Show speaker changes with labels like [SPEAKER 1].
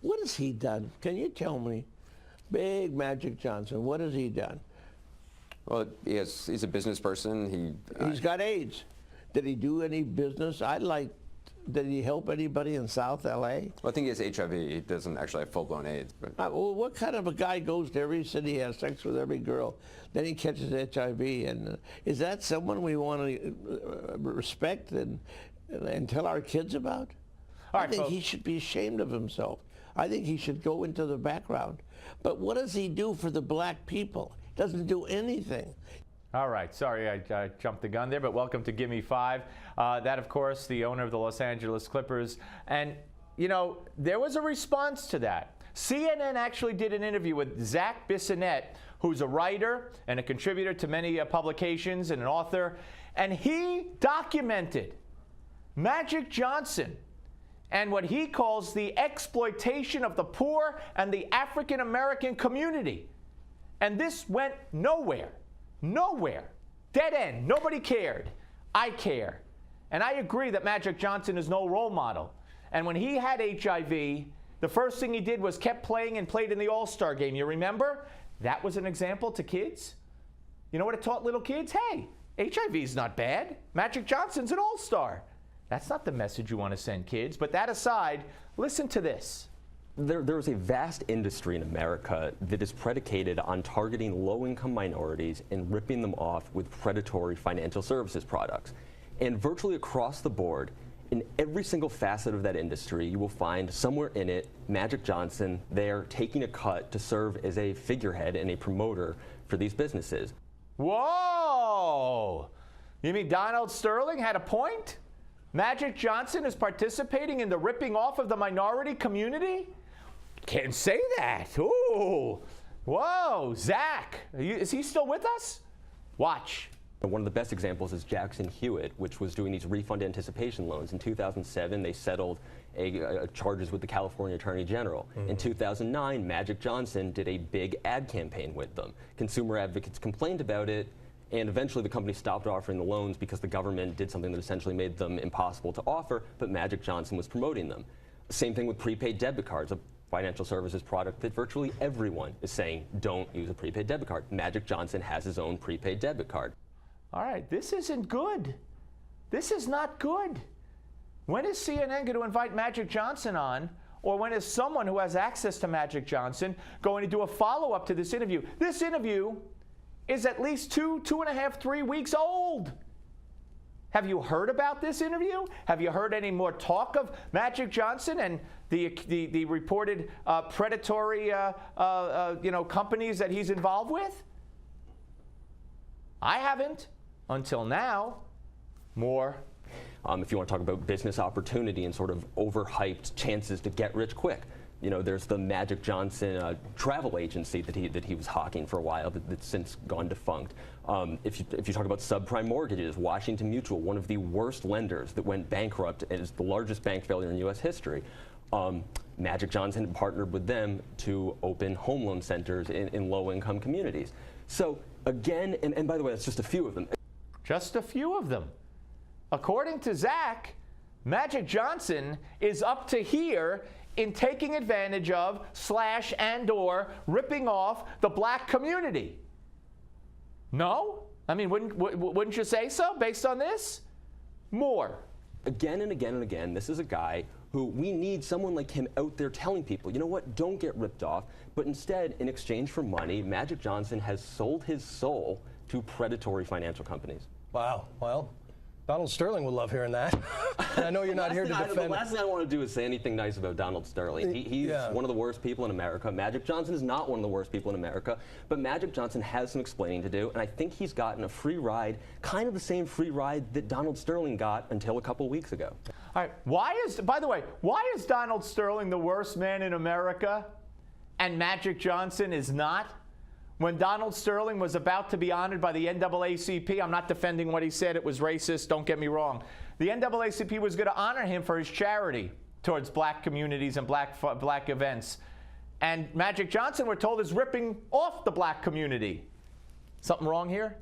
[SPEAKER 1] What has he done? Can you tell me? Big Magic Johnson, what has he done?
[SPEAKER 2] Well, he's a business person.
[SPEAKER 1] He's got AIDS. Did he do any business? Did he help anybody in South L.A.?
[SPEAKER 2] Well, I think he has HIV. He doesn't actually have full-blown AIDS. But
[SPEAKER 1] Well, what kind of a guy goes to every city, has sex with every girl, then he catches HIV? And is that someone we want to respect and tell our kids about?
[SPEAKER 3] All
[SPEAKER 1] I
[SPEAKER 3] right,
[SPEAKER 1] think
[SPEAKER 3] folks.
[SPEAKER 1] he should be ashamed of himself. I think he should go into the background. But what does he do for the black people? He doesn't do anything.
[SPEAKER 3] All right, sorry I jumped the gun there, but welcome to Gimme 5. That, of course, the owner of the Los Angeles Clippers. And, you know, there was a response to that. CNN actually did an interview with Zach Bissonette, who's a writer and a contributor to many publications and an author. And he documented Magic Johnson and what he calls the exploitation of the poor and the African-American community. And this went nowhere. Nowhere. Dead end. Nobody cared. I care. And I agree that Magic Johnson is no role model. And when he had HIV, the first thing he did was kept playing and played in the All-Star game. You remember? That was an example to kids. You know what it taught little kids? Hey, HIV's not bad. Magic Johnson's an All-Star. That's not the message you want to send kids. But that aside, listen to this.
[SPEAKER 4] There is a vast industry in America that is predicated on targeting low-income minorities and ripping them off with predatory financial services products. And virtually across the board, in every single facet of that industry, you will find somewhere in it Magic Johnson there taking a cut to serve as a figurehead and a promoter for these businesses.
[SPEAKER 3] Whoa! You mean Donald Sterling had a point? Magic Johnson is participating in the ripping off of the minority community? Can't say that. Ooh. Whoa, Zach. Is he still with us? Watch.
[SPEAKER 4] One of the best examples is Jackson Hewitt, which was doing these refund anticipation loans. In 2007, they settled charges with the California Attorney General. In 2009, Magic Johnson did a big ad campaign with them. Consumer advocates complained about it, and eventually the company stopped offering the loans because the government did something that essentially made them impossible to offer, but Magic Johnson was promoting them. Same thing with prepaid debit cards, a financial services product that virtually everyone is saying don't use a prepaid debit card. Magic Johnson has his own prepaid debit card.
[SPEAKER 3] All right, this isn't good. This is not good. When is CNN going to invite Magic Johnson on, or when is someone who has access to Magic Johnson going to do a follow-up to this interview? This interview is at least 2.5, 3 weeks old. Have you heard about this interview? Have you heard any more talk of Magic Johnson and the reported predatory companies that he's involved with? I haven't until now. More.
[SPEAKER 4] If you want to talk about business opportunity and sort of overhyped chances to get rich quick, you know, there's the Magic Johnson travel agency that he was hawking for a while that's since gone defunct. If you talk about subprime mortgages, Washington Mutual, one of the worst lenders that went bankrupt and is the largest bank failure in U.S. history. Magic Johnson had partnered with them to open home loan centers in low-income communities. So again, and by the way, that's just a few of them.
[SPEAKER 3] Just a few of them. According to Zach, Magic Johnson is up to here in taking advantage of / and/or ripping off the black community. No? I mean, wouldn't you say so based on this? More.
[SPEAKER 4] Again and again and again, this is a guy who we need someone like him out there telling people, you know what, don't get ripped off. But instead, in exchange for money, Magic Johnson has sold his soul to predatory financial companies.
[SPEAKER 5] Wow. Well, Donald Sterling would love hearing that. And I know you're not here to defend.
[SPEAKER 4] The last thing I want to do is say anything nice about Donald Sterling. He's one of the worst people in America. Magic Johnson is not one of the worst people in America. But Magic Johnson has some explaining to do, and I think he's gotten a free ride, kind of the same free ride that Donald Sterling got until a couple weeks ago.
[SPEAKER 3] All right. By the way, why is Donald Sterling the worst man in America and Magic Johnson is not? When Donald Sterling was about to be honored by the NAACP, I'm not defending what he said, it was racist, don't get me wrong. The NAACP was going to honor him for his charity towards black communities and black events. And Magic Johnson, we're told, is ripping off the black community. Something wrong here?